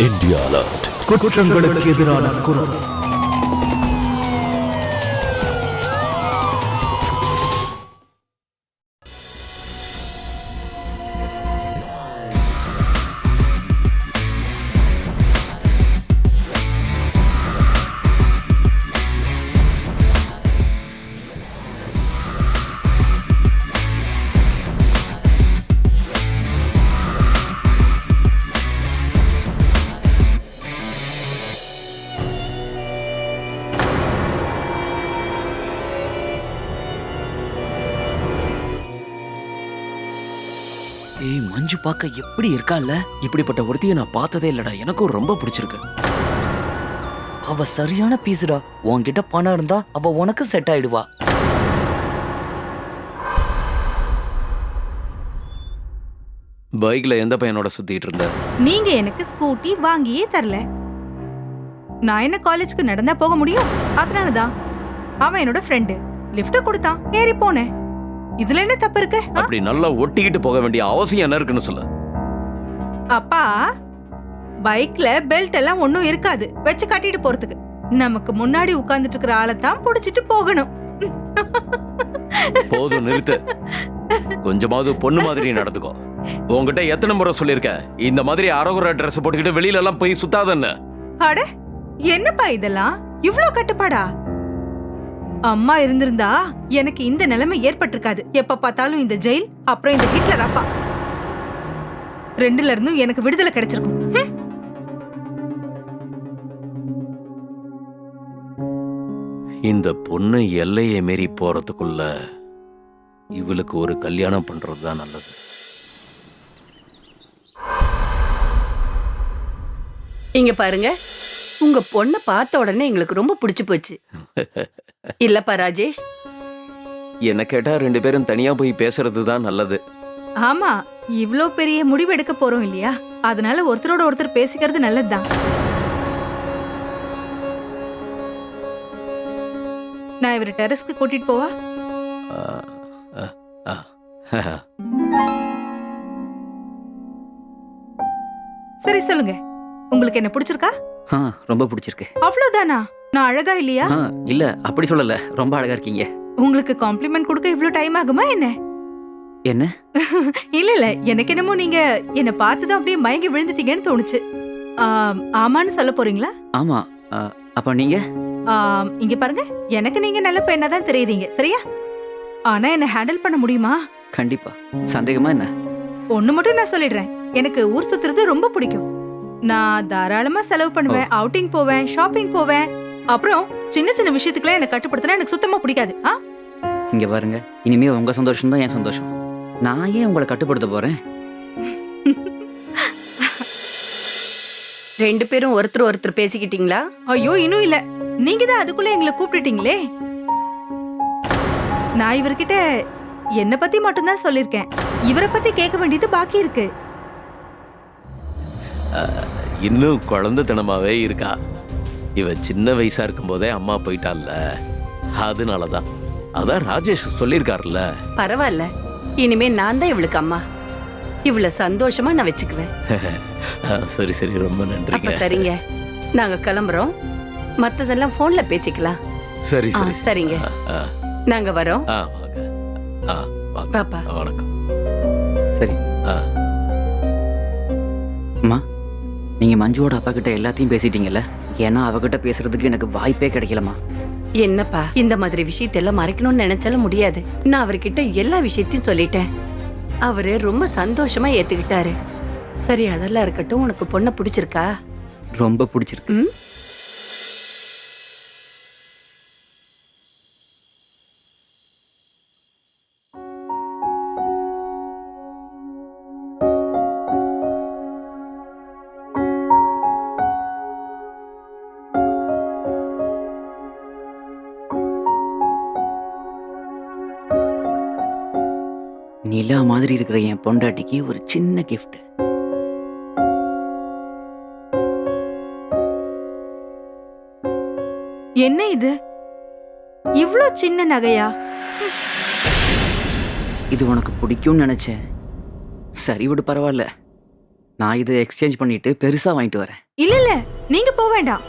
India alert. குற்றங்களுக்கு எதிரான குரல். ஏய், மஞ்சு பார்க்க எப்படி இருக்கான்ல? இப்படிப்பட்ட ஒருத்தியை நான் பார்த்ததே இல்லடா. எனக்கும் ரொம்ப பிடிச்சிருக்கு. அவ சரியான பீஸுடா. உன்கிட்ட பணம் இருந்தா அவ உனக்கு செட் ஆயிடுவா. பைக்ல எந்த பையனோட சுத்திட்டு இருந்த? நீங்க எனக்கு ஸ்கூட்டி வாங்கியே தரல. நான் என்ன காலேஜ்க்கு நடந்தா போக முடியும்? அதனாலதான் அவன் என்னோட ஃப்ரெண்டு. லிஃப்ட் கொடுத்தான், ஏறி போனேன். இதுல என்ன தப்பு இருக்கு? அப்படி நல்லா ஒட்டிக்கிட்டு போக வேண்டிய அவசியம் என்ன இருக்குன்னு சொல்லு. அப்பா, பைக்ல பெல்ட் எல்லாம் ஒண்ணும் இருக்காது வச்சு கட்டிட்டு போறதுக்கு. நமக்கு முன்னாடி உட்கார்ந்துட்டு இருக்கிற ஆளை தான் புடிச்சிட்டு போகணும். போதும், நிறுத்து. கொஞ்சமாவது பொண்ணு மாதிரி நடந்துக்கோ. உங்ககிட்ட எத்தனை முறை சொல்லிருக்கேன், இந்த மாதிரி அரைகுறை ட்ரெஸ் போட்டுக்கிட்டு வெளியில எல்லாம் போய் சுத்தாதன்னு. அட, என்னப்பா இதெல்லாம்? இவ்ளோ கட்டுப்பாடா? அம்மா இருந்திருந்தா எனக்கு இந்த நிலைமை ஏற்பட்டிருக்காது. எப்ப பார்த்தாலும் இந்த ஜெயில், அப்புறம் இந்த ஹிட்லர் அப்பா, ரெண்டுல இருந்தும் எனக்கு விடுதலை கிடைச்சிருக்கும். இந்த பொண்ணு எல்லையை மீறி போறதுக்குள்ள இவளுக்கு ஒரு கல்யாணம் பண்றதுதான் நல்லது. இங்க பாருங்க, உங்க பொண்ணை பார்த்த உடனே எங்களுக்கு ரொம்ப பிடிச்சு போச்சு. இல்லப்பா ராஜேஷ்? என்ன கேட்டா 2 பேரும் தனியா போய் பேசுறது தான் நல்லது. ஆமா, இவ்ளோ பெரிய முடிவு எடுக்க போறோம் இல்லையா? அதனால ஒருத்தரோட ஒருத்தர் பேசிக்கிறது நல்லதுதான். நான் இவரை டெரஸ்க்கு கூட்டிட்டு போவா? சரி, சொல்லுங்க. உங்களுக்கு என்ன பிடிச்சிருக்கா? ரொம்ப பிடிச்சிருக்கு. அவ்வளவுதானா? நான் அழகா இல்லையா? இல்ல, அப்படி சொல்லல. ரொம்ப அழகா இருக்கீங்க. உங்களுக்கு காம்ப்ளிமெண்ட் கொடுக்க இவ்ளோ டைம் ஆகுமா என்ன? என்ன? இல்ல, எனக்கு என்னமோ நீங்க என்ன பார்த்ததும் அப்படியே மயங்கி விழுந்துட்டீங்கன்னு தோணுச்சு. ஆமான்னு சொல்ல போறீங்களா? ஆமா. அப்ப நீங்க? இங்க பாருங்க, எனக்கு நீங்க நல்ல பெண்ணா தான் தெரியுறீங்க, சரியா? ஆனா என்ன ஹேண்டில் பண்ண முடியுமா? கண்டிப்பா. சந்தேகமா என்ன? ஒண்ணு மட்டும் நான் சொல்லிடுறேன், எனக்கு ஊர் சுத்துறது ரொம்ப பிடிக்கும். நான் தாராளமா செலவு பண்ணுவேன், அவுட்டிங் போவேன், ஷாப்பிங் போவேன். அப்புறம் சின்ன சின்ன விஷயத்துக்குலாம் என்ன கட்டுப்படுத்தினா எனக்கு சுத்தமா பிடிக்காது. இங்க பாருங்க, இனிமே உங்க சந்தோஷம் தான் என் சந்தோஷம். நான் ஏன் உங்களை கட்டுப்படுத்த போறேன்? 2 பேரும் ஒருத்தர் ஒருத்தர் பேசிக்கிட்டீங்களா? ஐயோ, இன்னும் இல்ல. நீங்க தான் அதுக்குள்ள எங்களை கூப்பிட்டுட்டீங்களே. நான் இவர்கிட்ட என்ன பத்தி மட்டும்தான் சொல்லிருக்கேன். இவரை பத்தி கேட்க வேண்டியது பாக்கி இருக்கு. இன்னும் குழந்தைத்தனமாவே இருக்கா. இவ சின்ன வயசா இருக்கும் போதே அம்மா போயிட்டால, அதனாலதான். அதான் ராஜேஷ் சொல்லிருக்காருல்ல. பரவாயில்ல, இனிமே நான் தான் இவளுக்கு அம்மா. இவ்வளவு சந்தோஷமா நான் வச்சுக்குவேன். சரி சரி, ரொம்ப நன்றி. அப்ப சரிங்க, நாங்க கிளம்புறோம். மத்ததெல்லாம் போன்ல பேசிக்கலாம். சரி சரி, சரிங்க, நாங்க வரோம். வாங்க. பாப்பா. வணக்கம். சரி. அம்மா, நீங்க மஞ்சுவோட அப்பா கிட்ட எல்லாத்தையும் பேசிட்டீங்கல்ல? ஏன்னா அவகிட்ட பேசுறதுக்கு எனக்கு வாய்ப்பே கிடைக்கலமா. என்னப்பா, இந்த மாதிரி விஷயத்தெல்லாம் மறைக்கணும்னு நினைச்சாலும் முடியாது. நான் அவர்கிட்ட எல்லா விஷயத்தையும் சொல்லிட்டேன். அவரு ரொம்ப சந்தோஷமா ஏத்துக்கிட்டாரு. சரி, அதெல்லாம் இருக்கட்டும். உனக்கு பொண்ணை பிடிச்சிருக்கா? ரொம்ப பிடிச்சிருக்கு. நிலா மாதிரி இருக்கிற என் பொண்டாட்டிக்கு ஒரு சின்ன கிஃப்ட். என்ன இது? இவ்ளோ சின்ன நகையா? இது உனக்கு பிடிக்கும்னு நினைச்சேன். சரி விடு, பரவாயில்ல. நான் இதை எக்ஸ்சேஞ்ச் பண்ணிட்டு பெருசா வாங்கிட்டு வரேன். இல்ல நீங்க போக வேண்டாம்.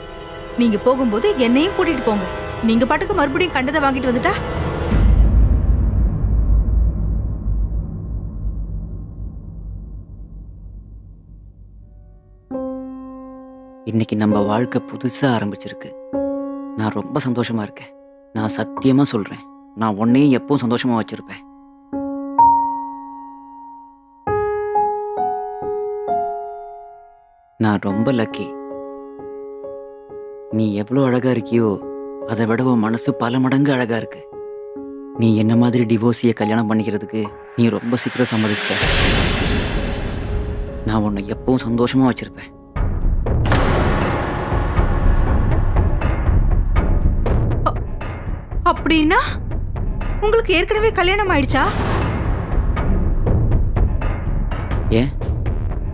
நீங்க போகும்போது என்னையும் கூட்டிட்டு போங்க. நீங்க பாட்டுக்கு மறுபடியும் கண்டதை வாங்கிட்டு வந்துட்டா இன்னைக்கு நம்ம வாழ்க்கை புதுசா ஆரம்பிச்சிருக்கு. நான் ரொம்ப சந்தோஷமா இருக்கேன். நான் சத்தியமா சொல்றேன், நான் உன்னையும் எப்பவும் சந்தோஷமா வச்சிருப்பேன். நான் ரொம்ப லக்கி. நீ எவ்வளோ அழகா இருக்கியோ அதை விட உன் மனசு பல மடங்கு அழகா இருக்கு. நீ என்ன மாதிரி டிவோர்ஸியை கல்யாணம் பண்ணிக்கிறதுக்கு நீ ரொம்ப சீக்கிரம் சம்மதிச்சிட்ட. நான் உன்னை எப்பவும் சந்தோஷமா வச்சிருப்பேன். அப்படின்னா உங்களுக்கு ஏற்கனவே கல்யாணம் ஆயிடுச்சா? ஏன்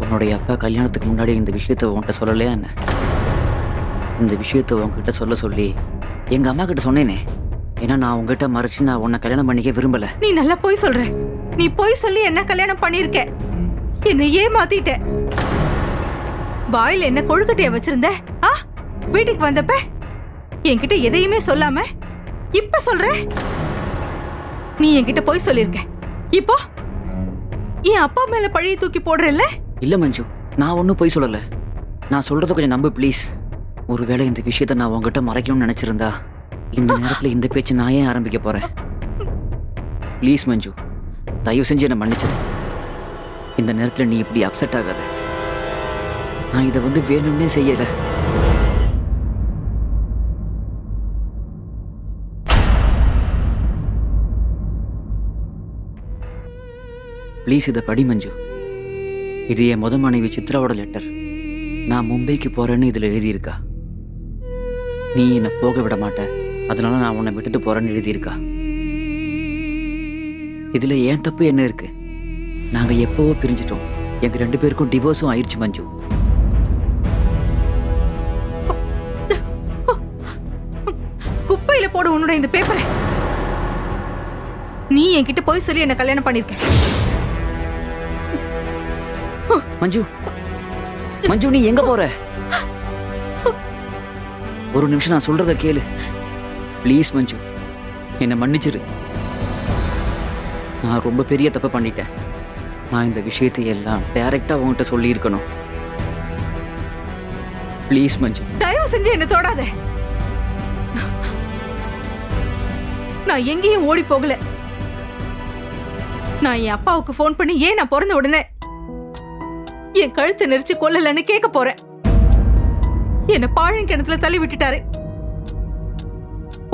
உன்னுடைய அப்பா கல்யாணத்துக்கு முன்னாடி இந்த விஷயத்த உன்கிட்ட சொல்லலையா என்ன? இந்த விஷயத்த உன்கிட்ட சொல்ல சொல்லி எங்க அம்மா கிட்ட சொன்னேனே. ஏன்னா நான் உங்ககிட்ட மறைச்சு நான் உன்னை கல்யாணம் பண்ணிக்க விரும்பல. நீ நல்லா போய் சொல்ற. நீ போய் சொல்லி என்ன கல்யாணம் பண்ணிருக்க. என்ன ஏமாத்திட்ட. வாயில என்ன கொழுக்கட்டைய வச்சிருந்த? வீட்டுக்கு வந்தப்ப என்கிட்ட எதையுமே சொல்லாம இப்ப சொல்ற. நீ என்கிட்ட போய் சொல்லிருக்க. இப்போ என் அப்பா மேல பழைய தூக்கி போடுறல்ல? இல்ல மஞ்சு, நான் ஒன்னும் போய் சொல்லல. நான் சொல்றத கொஞ்சம் நம்பு ப்ளீஸ். ஒருவேளை இந்த விஷயத்த நான் உங்ககிட்ட மறைக்கணும்னு நினைச்சிருந்தா இந்த நேரத்துல இந்த பேச்சு நான் ஏன் ஆரம்பிக்க போறேன்? ப்ளீஸ் மஞ்சு, தயவு செஞ்சு என்னை மன்னிச்சிடு. இந்த நேரத்துல நீ இப்படி அப்செட் ஆகாத. நான் இதை வேணும்னே செய்யல. ப்ளீஸ் இதை படி மஞ்சு. இது என் முத மனைவி சித்ராவோட லெட்டர். நான் மும்பைக்கு போறேன்னு இதுல எழுதியிருக்கா. நீ என்னை போக விட மாட்ட, அதனால நான் உன்னை விட்டுட்டு போறேன்னு எழுதியிருக்கா. இதுல ஏன் தப்பு என்ன இருக்கு? நாங்க எப்பவோ பிரிஞ்சிட்டோம். எங்க 2 பேருக்கும் டிவோர்ஸும் ஆயிடுச்சு மஞ்சு. குப்பையில போடு உன்னோட இந்த பேப்பரை. நீ என்கிட்ட போய் சொல்லி என்ன கல்யாணம் பண்ணிருக்க. மஞ்சு, மஞ்சு நீ எங்க போற? ஒரு நிமிஷம் நான் சொல்றத கேளு ப்ளீஸ் மஞ்சு, என்னை மன்னிச்சிரு. நான் ரொம்ப பெரிய தப்பு பண்ணிட்டேன். நான் இந்த விஷயத்தை எல்லாம் டைரக்டா உன்கிட்ட சொல்லி இருக்கணும். ப்ளீஸ் மஞ்சு, தயவு செஞ்சு என்ன தொடாத. நான் எங்கேயும் ஓடி போகல. நான் என் அப்பாவுக்கு போன் பண்ணி ஏன் நான் பிறந்த உடனே என் கழுத்தை நெரிச்சு கொல்லலன்னு கேட்க போறேன். என்ன பாழங்கிணத்துல தள்ளி விட்டுட்டாரு.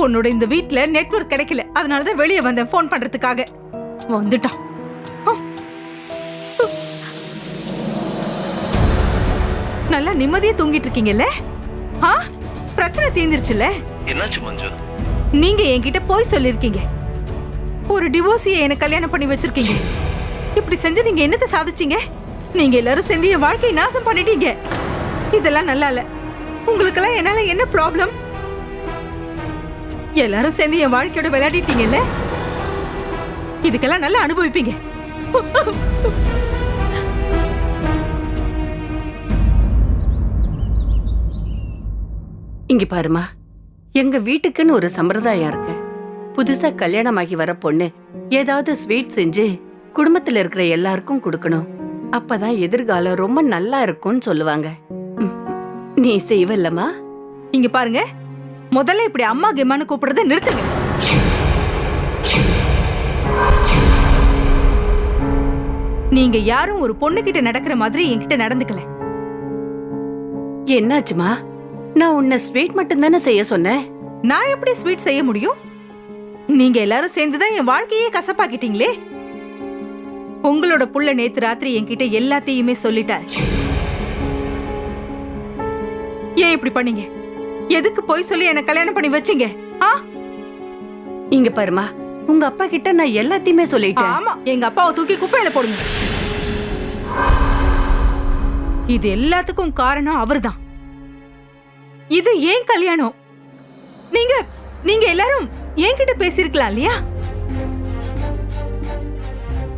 உன்னோட இந்த வீட்ல நெட்வொர்க் கிடைக்கல, அதனாலதான் வெளியே வந்தேன் போன் பண்றதுக்காக. வந்துட்டான். நல்லா நிம்மதியா தூங்கிட்டு இருக்கீங்கல்ல? பிரச்சனை தீர்ந்துருச்சுல்ல? என்னாச்சு மஞ்சு? நீங்க என்கிட்ட போய் சொல்லிருக்கீங்க. ஒரு டிவோர்ஸியை என்ன கல்யாணம் பண்ணி வச்சிருக்கீங்க. இப்படி செஞ்சு நீங்க என்னத்தை சாதிச்சீங்க? நீங்க எல்லாரும் சேர்ந்து என் வாழ்க்கையை நாசம் பண்ணிட்டீங்க. இதெல்லாம் நல்லா இல்ல. உங்களுக்கெல்லாம் என்னால என்ன ப்ராப்ளம்? எல்லாரும் சேர்ந்து என் வாழ்க்கையோட விளையாடிட்டீங்கல்ல? இதுக்கெல்லாம் நல்லா அனுபவிப்பீங்க. இங்க பாருமா, எங்க வீட்டுக்குன்னு ஒரு சம்பிரதாயம் இருக்கு. புதுசா கல்யாணமாகி வர பொண்ணு ஏதாவது ஸ்வீட் செஞ்சு குடும்பத்துல இருக்கிற எல்லாருக்கும் கொடுக்கணும். அப்பதான் எதிர்காலம் ரொம்ப நல்லா இருக்கும்னு சொல்லுவாங்க. நீ செய்வல்லமா? இங்க பாருங்க, முதல்ல இப்படி அம்மா கிம்மான்னு கூப்பிடுறத நிறுத்துங்க. நீங்க யாரும் ஒரு பொண்ணு கிட்ட நடக்கிற மாதிரி என்கிட்ட நடந்துக்கல. என்னாச்சுமா? நான் உன்னை ஸ்வீட் மட்டும் தானே செய்ய சொன்னேன். நான் எப்படி ஸ்வீட் செய்ய முடியும்? நீங்க எல்லாரும் சேர்ந்துதான் என் வாழ்க்கையே கசப்பாக்கிட்டீங்களே. உங்களோட புள்ள நேத்து ராத்திரி என்கிட்ட எல்லாத்தையுமே சொல்லிட்டாரு. ஏன் இப்படி பண்ணீங்க? எதுக்கு போய் சொல்லி என்ன கல்யாணம் பண்ணி வச்சீங்க? இங்க பாருமா, உங்க அப்பா கிட்ட நான் எல்லாத்தையுமே சொல்லிட்டேன். ஆமா, எங்க அப்பாவை தூக்கி குப்பையில போடுங்க. இது எல்லாத்துக்கும் காரணம் அவர்தான். இது ஏன் கல்யாணம்? நீங்க எல்லாரும் என்கிட்ட பேசிருக்கலாம் இல்லையா?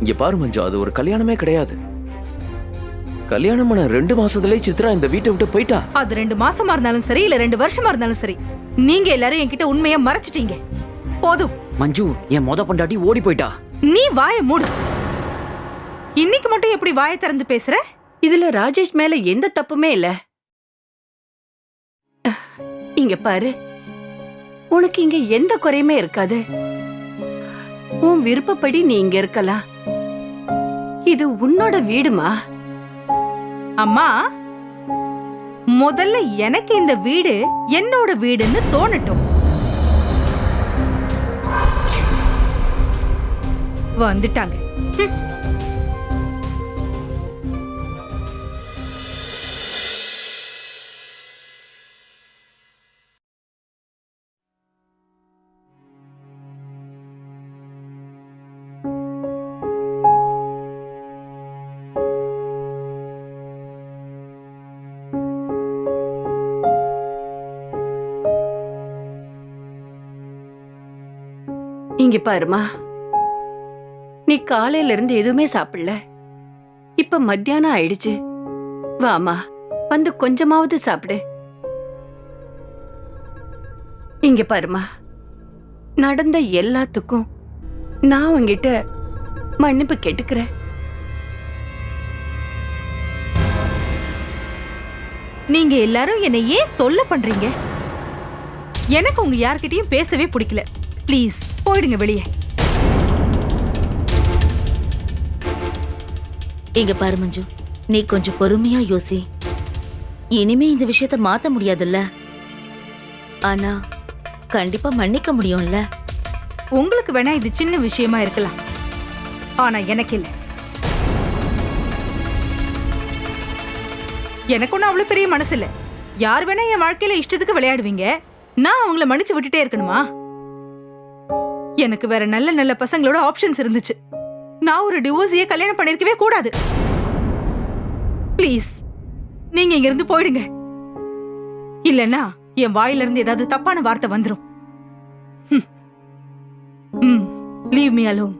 இங்க பாரு மஞ்சு, அது ஒரு கல்யாணமே கிடையாது. கல்யாணம் பண்ண 2 மாசத்துலயே சித்ரா இந்த வீட்டை விட்டு போயிட்டா. அது 2 மாசமா இருந்தாலும் சரி இல்ல 2 வருஷமா இருந்தாலும் சரி, நீங்க எல்லாரும் என்கிட்ட உண்மையை மறைச்சிட்டீங்க. போதும். மஞ்சு, என் மொத பொண்டாட்டி ஓடி போயிட்டா. நீ வாயை மூடு. இன்னைக்கு மட்டும் எப்படி வாயை திறந்து பேசுற? இதுல ராஜேஷ் மேல எந்த தப்புமே இல்ல. இங்க பாரு, உனக்கு இங்க எந்த குறையுமே இருக்காது. உன் விருப்பப்படி நீ இங்க இருக்கலாம். இது உன்னோட வீடுமா? அம்மா, முதல்ல எனக்கு இந்த வீடு என்னோட வீடுன்னு தோணட்டும். வந்துட்டாங்க. இங்க பாருமா, நீ காலையில இருந்து எதுவுமே சாப்பிடல. இப்ப மத்தியானம் ஆயிடுச்சு. வாமா, வந்து கொஞ்சமாவது சாப்பிடு. இங்க பாருமா, நடந்த எல்லாத்துக்கும் நான் உன்கிட்ட மன்னிப்பு கேட்டுக்கிறேன். நீங்க எல்லாரும் என்னை ஏன் தொல்லை பண்றீங்க? எனக்கு உங்க யார்கிட்டயும் பேசவே பிடிக்கல. ப்ளீஸ் போயிடுங்க வெளியே. இங்க பாரு மஞ்சு, நீ கொஞ்சம் பொறுமையா யோசி. இனிமே இந்த விஷயத்த மாத்த முடியாதுல்ல, ஆனா கண்டிப்பா மன்னிக்க முடியும்ல. உங்களுக்கு வேணா இது சின்ன விஷயமா இருக்கலாம், ஆனா எனக்கு இல்ல. எனக்கு ஒன்னும் அவ்வளவு பெரிய மனசு இல்ல. யார் வேணா என் வாழ்க்கையில இஷ்டத்துக்கு விளையாடுவீங்க, நான் அவங்கள மன்னிச்சு விட்டுட்டே இருக்கணுமா? எனக்கு வேற நல்ல நல்ல பசங்களோட ஆப்ஷன்ஸ் இருந்துச்சு. நான் ஒரு டிவோர்ஸையே கல்யாணம் பண்ணிருக்கவே கூடாது. ப்ளீஸ் நீங்க இங்க இருந்து போயிடுங்க. இல்லன்னா என் வாயில இருந்து ஏதாவது தப்பான வார்த்தை வந்துரும். Leave me alone.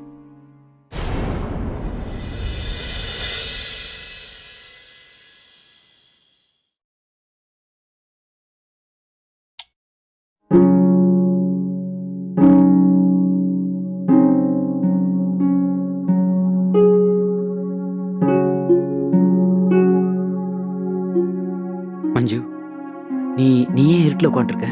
மஞ்சு, நீ ஏன் இருட்டில் உட்காந்துருக்க?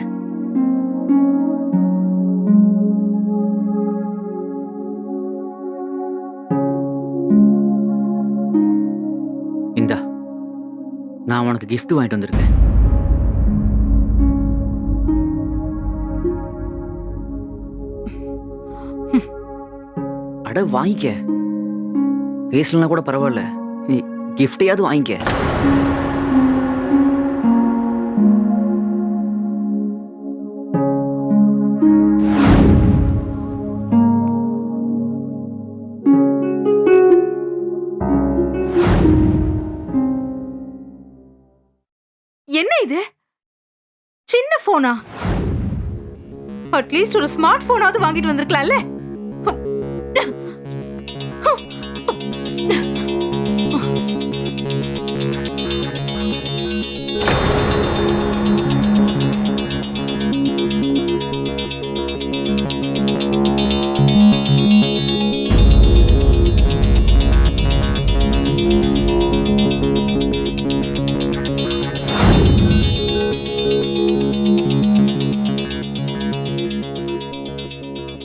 இந்தா, நான் உனக்கு gift வாங்கிட்டு வந்திருக்கேன். அட வாங்கிக்க. பேசலன்னா கூட பரவாயில்ல, நீ கிஃப்டையாவது வாங்கிக்க. என்ன இது? சின்ன போனா? அட்லீஸ்ட் ஒரு ஸ்மார்ட் போனாவது வாங்கிட்டு வந்திருக்கலாம்ல.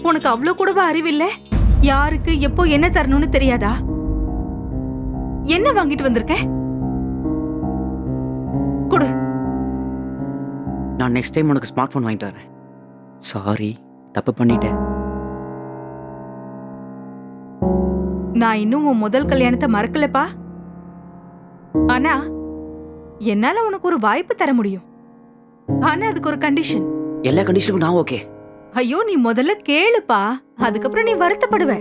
உனக்கு அவ்வளவு கூடவா அறிவில்ல? யாருக்கு எப்போ என்ன தரணும்னு தெரியாதா? என்ன வாங்கிட்டு வந்திருக்க? கொடு. நான் நெக்ஸ்ட் டைம் உனக்கு ஸ்மார்ட் போன் வாங்கிட்டு வரேன். சாரி, தப்பு பண்ணிட்டேன். நான் இன்னும் உன் முதல் கல்யாணத்தை மறக்கலப்பா. ஆனா என்னால உனக்கு ஒரு வாய்ப்பு தர முடியும். ஆனா அதுக்கு ஒரு கண்டிஷன். எல்லா கண்டிஷனுக்கும் நான் ஓகே. ஐயோ, நீ முதல்ல கேளுப்பா, அதுக்கப்புறம் நீ வருத்தப்படுவ.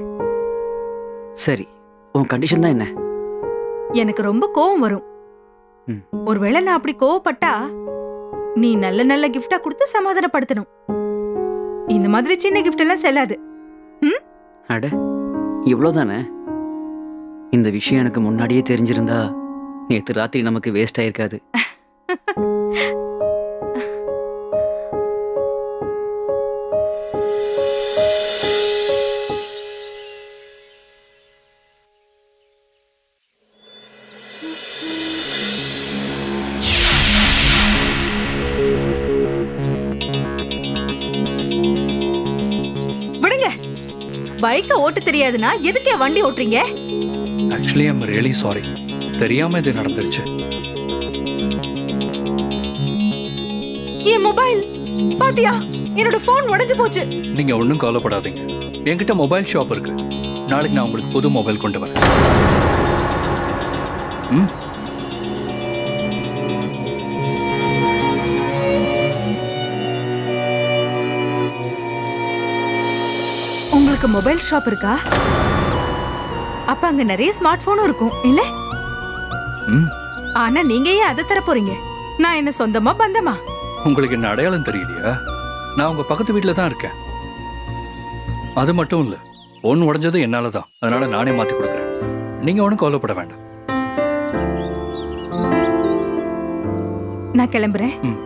சரி, உன் கண்டிஷன் தான் என்ன? எனக்கு ரொம்ப கோவம் வரும். ஒருவேளை நான் அப்படி கோவப்பட்டா நீ நல்ல நல்ல கிஃப்டா கொடுத்து சமாதானப்படுத்தணும். இந்த மாதிரி சின்ன கிஃப்ட் எல்லாம் செல்லாது. அட, இவ்வளவுதானே? இந்த விஷயம் எனக்கு முன்னாடியே தெரிஞ்சிருந்தா நேற்று ராத்திரி நமக்கு வேஸ்ட் ஆயிருக்காது. விடுங்க. பைக்க ஓட்ட தெரியாதுன்னா எதுக்கே வண்டி ஓட்டுறீங்க? Actually I'm really sorry. தெரியாம இது நடந்துருச்சு. என் மொபைல் பாத்தியா? என்னோட போன் உடைஞ்சு போச்சு. நீங்க ஒன்றும் கவலைப்படாதீங்க. என்கிட்ட மொபைல் ஷாப் இருக்கு. நாளைக்கு நான் உங்களுக்கு புது மொபைல் கொண்டு வரேன். ம். உங்களுக்கு மொபைல் ஷாப் இருக்கா? அப்ப அங்க நிறைய ஸ்மார்ட் போனும் இருக்கும் இல்ல? ம். ஆனா நீங்க ஏன் அதை தர போறீங்க? நான் என்ன சொந்தமா பந்தமா? உங்களுக்கு என்ன அடையாளம் தெரியலையா? நான் உங்க பக்கத்து வீட்டில் தான் இருக்கேன். அது மட்டும் இல்ல, ஃபோன் உடைஞ்சது என்னால தான். அதனால நானே மாத்தி கொடுக்குறேன். நீங்க ஒன்றும் கவலைப்பட வேண்டாம். நான் கிளம்புறேன். ம்.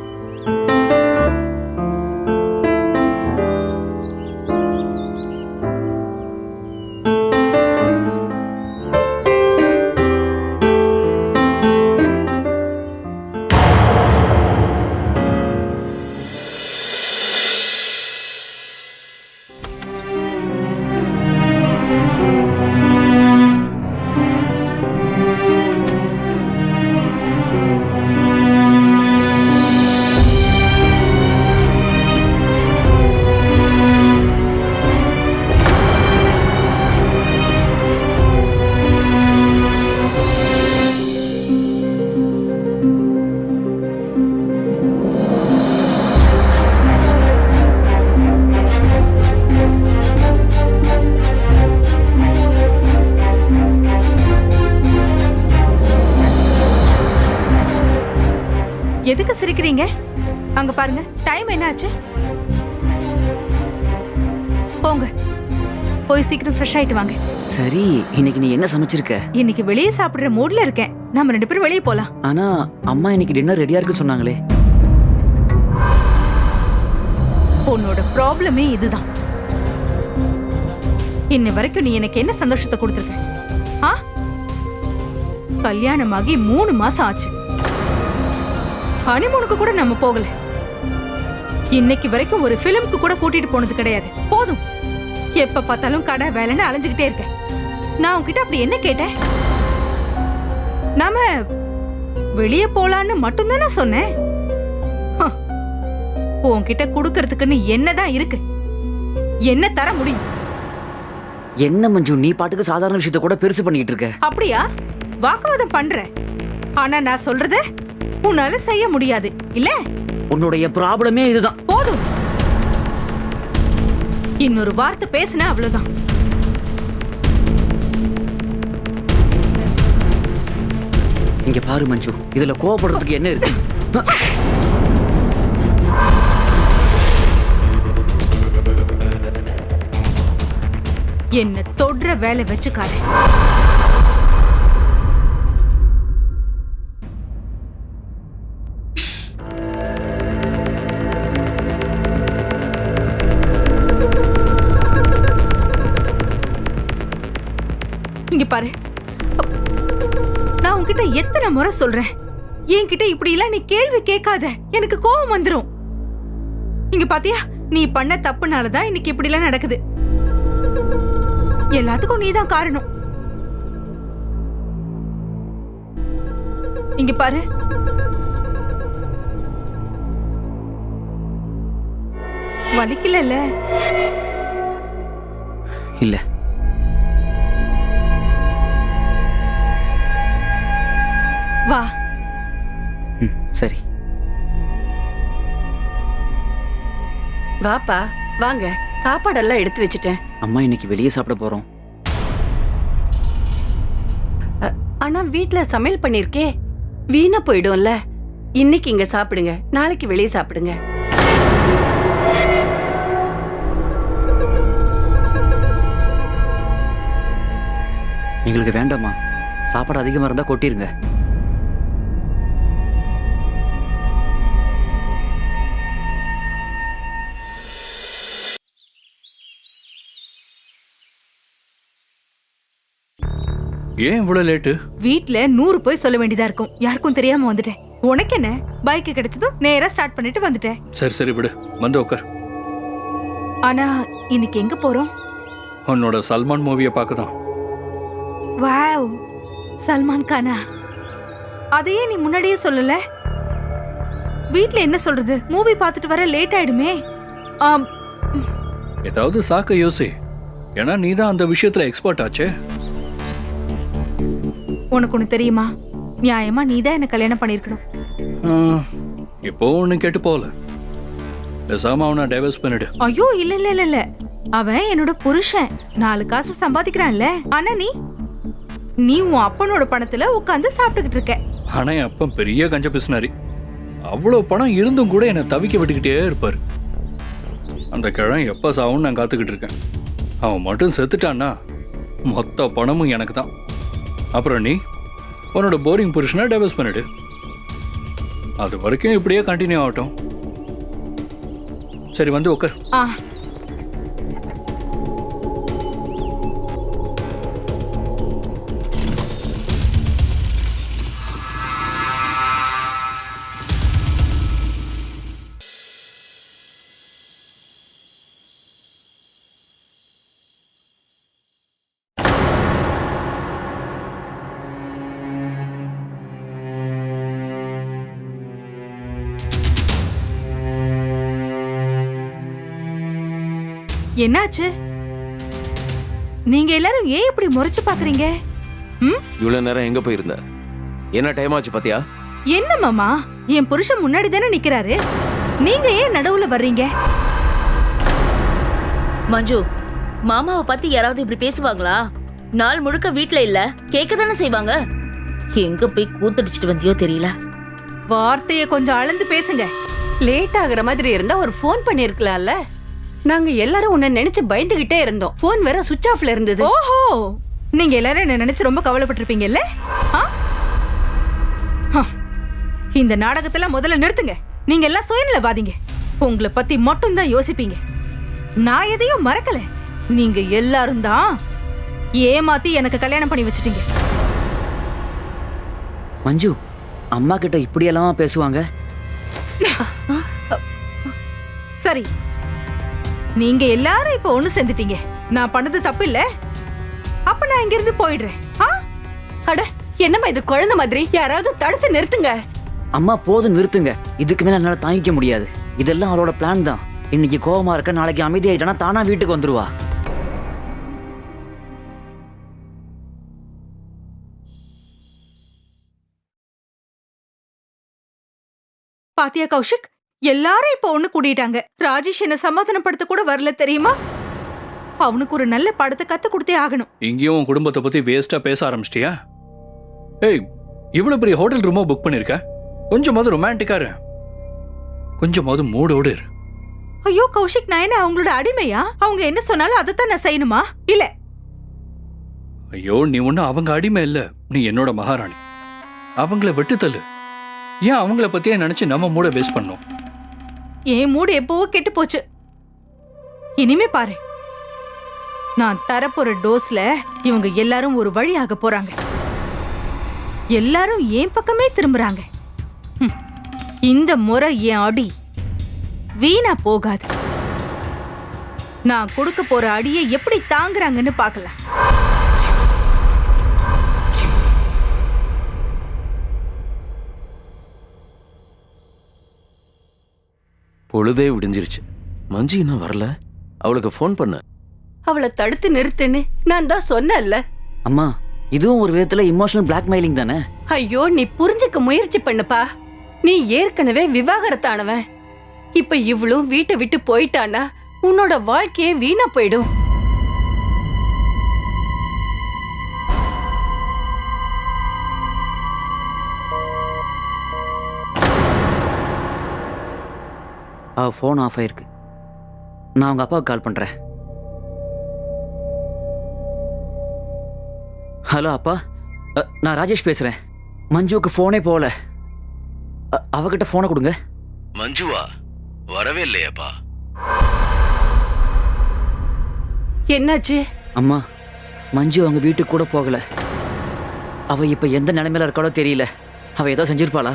எதுக்கு சிரிக்கிறீங்க? அங்க பாருங்க, டைம் என்ன ஆச்சு? போங்க, போய் சீக்கிரம் ஃப்ரெஷ் ஆயிட்டு வாங்க. சரி, இன்னைக்கு நீ என்ன சமைச்சிருக்க? இன்னைக்கு வெளியே சாப்பிடுற மூட்ல இருக்கேன். நம்ம 2 பேரும் வெளியே போலாம். ஆனா அம்மா இன்னைக்கு டின்னர் ரெடியா இருக்குன்னு சொன்னாங்களே. உன்னோட ப்ராப்ளமே இதுதான். இன்ன வரைக்கும் நீ எனக்கு என்ன சந்தோஷத்தை கொடுத்திருக்க? ஆ? கல்யாணமாகி 3 மாசம் ஆச்சு. ஹனிமூனுக்கு கூட நம்ம போகல. இன்னைக்கு வரைக்கும் ஒரு பிலிம்க்கு கூட கூட்டிட்டு போனது கிடையாது. போதும், எப்ப பார்த்தாலும் கடை வேலைன்னு அலைஞ்சுக்கிட்டே இருக்க. நான் உன்கிட்ட அப்படி என்ன கேட்டேன்? நாம வெளியே போலான்னு மட்டும்தானே சொன்னேன். உன்கிட்ட குடுக்கறதுக்குன்னு என்னதான் இருக்கு? என்ன தர முடியும்? என்ன மஞ்சு, நீ பாட்டுக்கு சாதாரண விஷயத்த கூட பெருசு பண்ணிட்டு இருக்க. அப்படியா? வாக்குவாதம் பண்ற. ஆனா நான் சொல்றத உன்னால செய்ய முடியாது இல்ல? உன்னுடைய ப்ராப்ளமே இதுதான். போதும், இன்னொரு வார்த்தை பேசினா அவ்வளவுதான். இங்க பாரு மஞ்சு, இதுல கோவப்படுறதுக்கு என்ன இருக்கு? என்ன தொடுற வேலை வச்சுக்காரு. இங்க பாரு, நான் உன்கிட்ட எத்தனை முறை சொல்றேன், என்கிட்ட இப்படி எல்லாம் நீ கேள்வி கேட்காத, எனக்கு கோபம் வந்துரும். இங்க பாத்தியா, நீ பண்ண தப்புனாலதான் இன்னைக்கு இப்படி எல்லாம் நடக்குது. எல்லாத்துக்கும் நீதான் காரணம். இங்க பாரு, வலிக்கல? இல்ல. வா. சரி. வாப்பா, வாங்க, சாப்பாடெல்லாம் எடுத்து வச்சுட்டேன். அம்மா இன்னைக்கு வெளியே சாப்பிட போறோம். ஆனா வீட்ல சமையல் பண்ணிருக்கே, வீணா போயிடும்ல. இன்னைக்கு இங்க சாப்பிடுங்க, நாளைக்கு வெளியே சாப்பிடுங்க. எங்களுக்கு வேண்டாமா, சாப்பாடு அதிகமா இருந்தா கொட்டிருங்க. ஏன் இவ்வளவு லேட்டு? வீட்ல 100 போய் சொல்ல வேண்டியதா இருக்கும். யாருக்கும் தெரியாம வந்துட்டேன். உனக்கு என்ன, பைக் கிடைச்சதும் நேரா ஸ்டார்ட் பண்ணிட்டு வந்துட்டேன். சரி சரி விடு, வந்து உட்கார். ஆனா இன்னைக்கு எங்க போறோம்? உன்னோட சல்மான் மூவியை பார்க்க தான். வாவ், சல்மான் கானா? அதையே நீ முன்னாடியே சொல்லல. வீட்ல என்ன சொல்றது? மூவி பார்த்துட்டு வர லேட் ஆயிடுமே. ஏதாவது சாக்க யோசி, ஏன்னா நீ தான் அந்த விஷயத்துல எக்ஸ்பர்ட் ஆச்சே. உனக்கு ஒண்ணு தெரியுமா? நியாயமா நீதான் என்ன கல்யாணம் பண்ணிருக்கணும். இப்போ ஒண்ணு கேட்டு போகல, பேசாம அவனை டைவர்ஸ் பண்ணிடு. ஐயோ இல்ல இல்ல இல்ல இல்ல, அவன் என்னோட புருஷன், 4 காசு சம்பாதிக்கிறான்ல. ஆனா நீ உன் அப்பனோட பணத்துல உட்கார்ந்து சாப்பிட்டுக்கிட்டு இருக்க. ஆனா என் அப்பன் பெரிய கஞ்ச பிசினாரி. அவ்வளவு பணம் இருந்தும் கூட என்னை தவிக்க விட்டுக்கிட்டே இருப்பாரு. அந்த கிழமை எப்ப சாவுன்னு நான் காத்துக்கிட்டு இருக்கேன். அவன் மட்டும் செத்துட்டான்னா மொத்த பணமும் எனக்கு தான். அப்புறம் நீ உன்னோட போரிங் புருஷனை டைவர்ஸ் பண்ணிடு. அது வரைக்கும் இப்படியே கண்டினியூ ஆகட்டும். சரி வந்து உட்கார். என்னாச்சு? நீங்க எல்லாரும் ஏன் இப்படி முறைச்சு பாக்குறீங்க? இவ்வளவு நேரம் எங்க போயிருந்த? என்ன டைம் ஆச்சு பாத்தியா? என்ன மாமா, என் புருஷன் முன்னாடி தானே நிக்கிறாரு, நீங்க ஏன் நடுவுல வர்றீங்க? மஞ்சு, மாமாவை பத்தி யாராவது இப்படி பேசுவாங்களா? நாள் முழுக்க வீட்ல இல்ல, கேட்க தானே செய்வாங்க. எங்க போய் கூத்தடிச்சிட்டு வந்தியோ தெரியல. வார்த்தையை கொஞ்சம் அளந்து பேசுங்க. லேட் ஆகுற மாதிரி இருந்தா ஒரு ஃபோன் பண்ணிருக்கலாம்ல. நாங்க எல்லாரும் உன்னை நினைச்சு பயந்துகிட்டே இருந்தோம். போன் வேற சுவிட்ச் ஆஃப்ல இருந்தது. ஓஹோ, நீங்க எல்லாரும் என்ன நினைச்சு ரொம்ப கவலைப்பட்டிருப்பீங்கல்ல? இந்த நாடகத்தெல்லாம் முதல்ல நிறுத்துங்க. நீங்க எல்லாம் சுயநலவாதிங்க. உங்களை பத்தி மட்டும் தான் யோசிப்பீங்க. நான் எதையும் மறக்கல. நீங்க எல்லாரும் தான் ஏமாத்தி எனக்கு கல்யாணம் பண்ணி வச்சிட்டீங்க. மஞ்சு, அம்மா கிட்ட இப்படியெல்லாம் பேசுவாங்க? சரி, நீங்க எல்லாரும் இப்ப ஒண்ணு சேர்ந்துட்டீங்க. நான் பண்ணது தப்பு இல்ல. அப்ப நான் இங்க இருந்து போயிடுறேன். அட, என்னம்மா இது குழந்தை மாதிரி? யாராவது தடுத்து நிறுத்துங்க. அம்மா போதும், நிறுத்துங்க. இதுக்கு மேல என்னால தாங்கிக்க முடியாது. இதெல்லாம் அவளோட பிளான் தான். இன்னைக்கு கோவமா இருக்க, நாளைக்கு அமைதியாயிட்டானா தானா வீட்டுக்கு வந்துருவா. பாத்தியா கௌஷிக், எல்லாரும் இப்ப ஒண்ணு கூடிட்டாங்க. ராஜேஷ் என்ன சமாதானப்படுத்த கூட வரல தெரியுமா? அவனுக்கு ஒரு நல்ல படத்தை கத்து கொடுத்தே ஆகணும். இங்கேயும் உன் குடும்பத்தை பத்தி வேஸ்டா பேச ஆரம்பிச்சிட்டியா? ஏய், இவ்வளவு பெரிய ஹோட்டல் ரூமா புக் பண்ணிருக்க, கொஞ்சமாவது ரொமான்டிக்கா இரு, கொஞ்சமாவது மூடோடு இரு. ஐயோ கௌஷிக், நான் என்ன அவங்களோட அடிமையா? அவங்க என்ன சொன்னாலும் அதைத்தான் நான் செய்யணுமா? இல்ல. ஐயோ, நீ ஒண்ணு அவங்க அடிமை இல்ல, நீ என்னோட மகாராணி. அவங்கள விட்டு தள்ளு. ஏன் அவங்கள பத்தியே நினைச்சு நம்ம மூட வேஸ்ட் பண்ணோம்? என் மூடு எப்பவோ கெட்டு போச்சு. இனிமே பாரு, நான் தரப்போற டோஸ்ல இவங்க எல்லாரும் ஒரு வழி ஆக போறாங்க. எல்லாரும் என் பக்கமே திரும்புறாங்க. இந்த முறை என் அடி வீணா போகாது. நான் கொடுக்க போற அடியை எப்படி தாங்குறாங்கன்னு பார்க்கலாம். பொழுதே விடிஞ்சிருச்சு. மஞ்சு இன்னும் வரல. அவளுக்கு ஃபோன் பண்ண. அவளை தடுத்து நிறுத்துன்னு நான் தான் சொன்னேன்ல. அம்மா, இதுவும் ஒரு விதத்துல இமோஷனல் பிளாக்மெயிலிங் தானே? ஐயோ, நீ புரிஞ்சுக்க முயற்சி பண்ணுப்பா. நீ ஏற்கனவே விவாகரத்தானவன். இப்ப இவ்வளவு வீட்டை விட்டு போயிட்டானா உன்னோட வாழ்க்கையே வீணா போயிடும். ஃபோன் ஆஃப் ஆயிருக்கு. நான் அவங்க அப்பாவுக்கு கால் பண்றேன். ஹலோ அப்பா, நான் ராஜேஷ் பேசுறேன். மஞ்சுவுக்கு ஃபோனே போகல. அவகிட்ட ஃபோனை கொடுங்க. மஞ்சுவா வரவே இல்லையாப்பா? என்னாச்சு? அம்மா, மஞ்சு அவங்க வீட்டுக்கு கூட போகல. அவ இப்ப எந்த நிலைமையில இருக்காளோ தெரியல. அவ ஏதோ செஞ்சிருப்பாளா?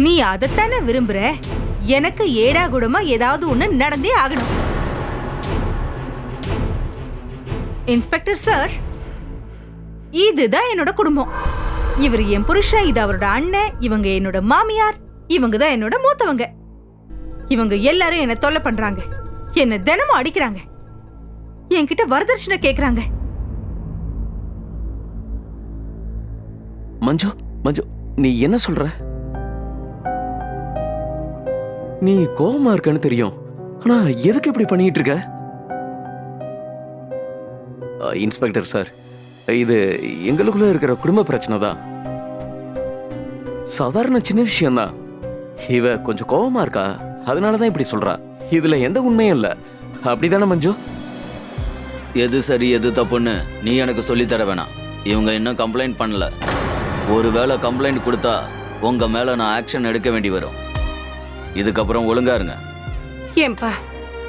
நீ அதைத்தானே விரும்புற? எனக்கு ஏடா கூடமா ஏதாவது ஒண்ணு நடந்தே ஆகணும். இன்ஸ்பெக்டர் சார், இதுதான் என்னோட குடும்பம். இவர் என் புருஷன், இது அவரோட அண்ணன், இவங்க என்னோட மாமியார், இவங்க தான் என்னோட மூத்தவங்க. இவங்க எல்லாரும் என்ன தொல்லை பண்றாங்க, என்ன தினமும் அடிக்கிறாங்க, என்கிட்ட வரதட்சணை கேக்குறாங்க. மஞ்சு மஞ்சு, நீ என்ன சொல்ற? நீ கோவமா இருக்கன்னு தெரியும், ஆனா எதுக்கு இப்படி பண்ணிட்டு இருக்க? இன்ஸ்பெக்டர் சார், இது எங்களுக்குள்ள இருக்கிற குடும்ப பிரச்சனை தான். சாதாரண சின்ன விஷயம்தான். இவ கொஞ்சம் கோவமா இருக்கா, அதனாலதான் இப்படி சொல்றா. இதுல எந்த உண்மையும் இல்ல. அப்படிதானே மஞ்சு? எது சரி எது தப்புன்னு நீ எனக்கு சொல்லித்தர வேணாம். இவங்க இன்னும் கம்ப்ளைண்ட் பண்ணல. ஒருவேளை கம்ப்ளைண்ட் கொடுத்தா உங்க மேல நான் ஆக்ஷன் எடுக்க வேண்டி வரும். இதுக்கப்புறம் ஒழுங்கா இருங்க. ஏன்பா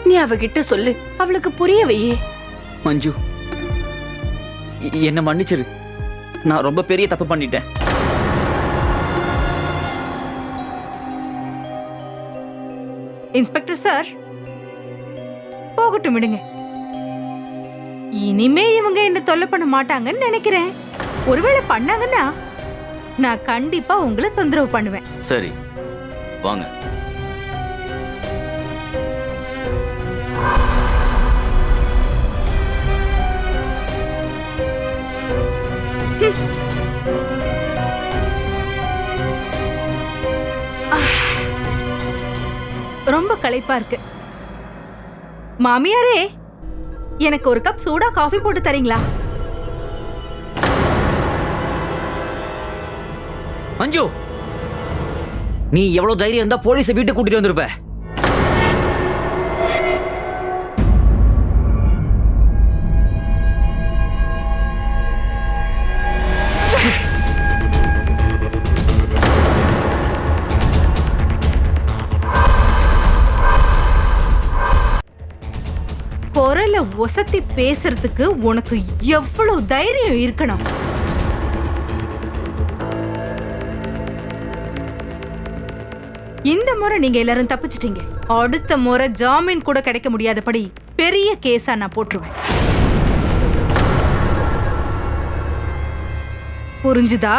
நீ அவகிட்ட சொல்லு, அவளுக்கு புரிய வையே. மஞ்சு, என்ன மன்னிச்சிரு. நான் ரொம்ப பெரிய தப்பு பண்ணிட்டேன். இன்ஸ்பெக்டர் சார், போகட்டும் விடுங்க. இனிமே இவங்க என்ன தொல்லை பண்ண மாட்டாங்கன்னு நினைக்கிறேன். ஒருவேளை பண்ணாங்கன்னா நான் கண்டிப்பா உங்களை தொந்தரவு பண்ணுவேன். சரி, வாங்க. ரொம்ப களைப்பா இருக்கு. மாமியாரே, எனக்கு ஒரு கப் சூடா காஃபி போட்டு தரீங்களா? மஞ்சு, நீ எவ்வளவு தைரியம் இருந்தா போலீஸை வீட்டுக்கு கூட்டிட்டு வந்திருப்ப. குரல ஒசத்தி பேசுறதுக்கு உனக்கு எவ்வளவு தைரியம் இருக்கணும்? இந்த முறை நீங்க எல்லாரும் தப்பிச்சிட்டீங்க. அடுத்த முறை ஜாமீன் கூட கிடைக்க முடியாதபடி பெரிய கேஸா நான் போட்டுருவேன். புரிஞ்சுதா?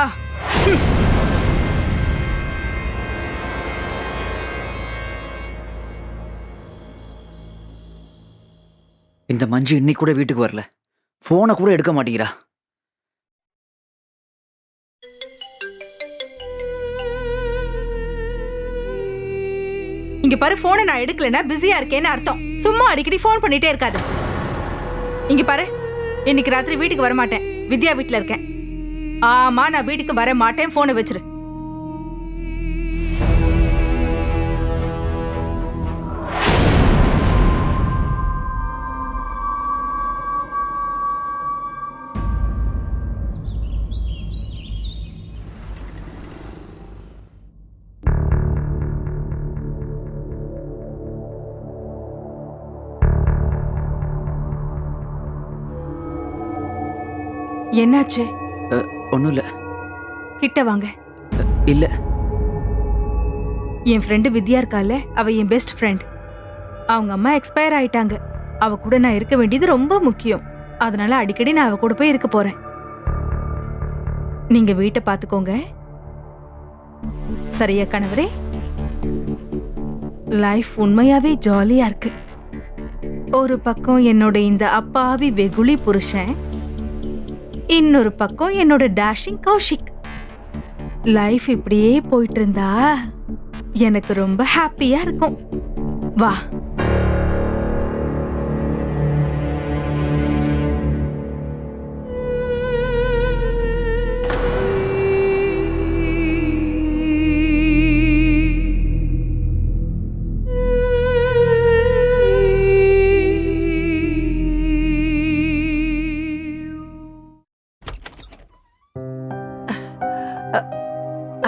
இந்த மஞ்சு இன்னைக்கு கூட வீட்டுக்கு வரல. போனை கூட எடுக்க மாட்டேங்கிறா. இங்க பாரு, போனை நான் எடுக்கலன்னா பிஸியா இருக்கேன்னு அர்த்தம். சும்மா அடிக்கடி போன் பண்ணிட்டே இருக்காது. இங்க பாரு, இன்னைக்கு ராத்திரி வீட்டுக்கு வர மாட்டேன். வித்யா வீட்டுல இருக்கேன். ஆமா, நான் வீட்டுக்கு வர மாட்டேன். போனை வச்சிரு. என்னாச்சு? ஒன்னும் இல்ல. கிட்ட வாங்க. இல்ல, என் ஃப்ரெண்டு வித்யா இருக்கால, அவ என் பெஸ்ட் ஃப்ரெண்ட். அவங்க அம்மா எக்ஸ்பயர் ஆயிட்டாங்க. அவ கூட நான் இருக்க வேண்டியது ரொம்ப முக்கியம். அதனால அடிக்கடி நான் அவ கூட போய் இருக்க போறேன். நீங்க வீட்டை பாத்துக்கோங்க. சரியா கணவரே? லைஃப் உண்மையாவே ஜாலியா இருக்கு. ஒரு பக்கம் என்னோட இந்த அப்பாவி வெகுளி புருஷன், இன்னொரு பக்கம் என்னோட டேஷிங் கௌஷிக். லைஃப் இப்படியே போயிட்டு இருந்தா எனக்கு ரொம்ப ஹாப்பியா இருக்கும். வா.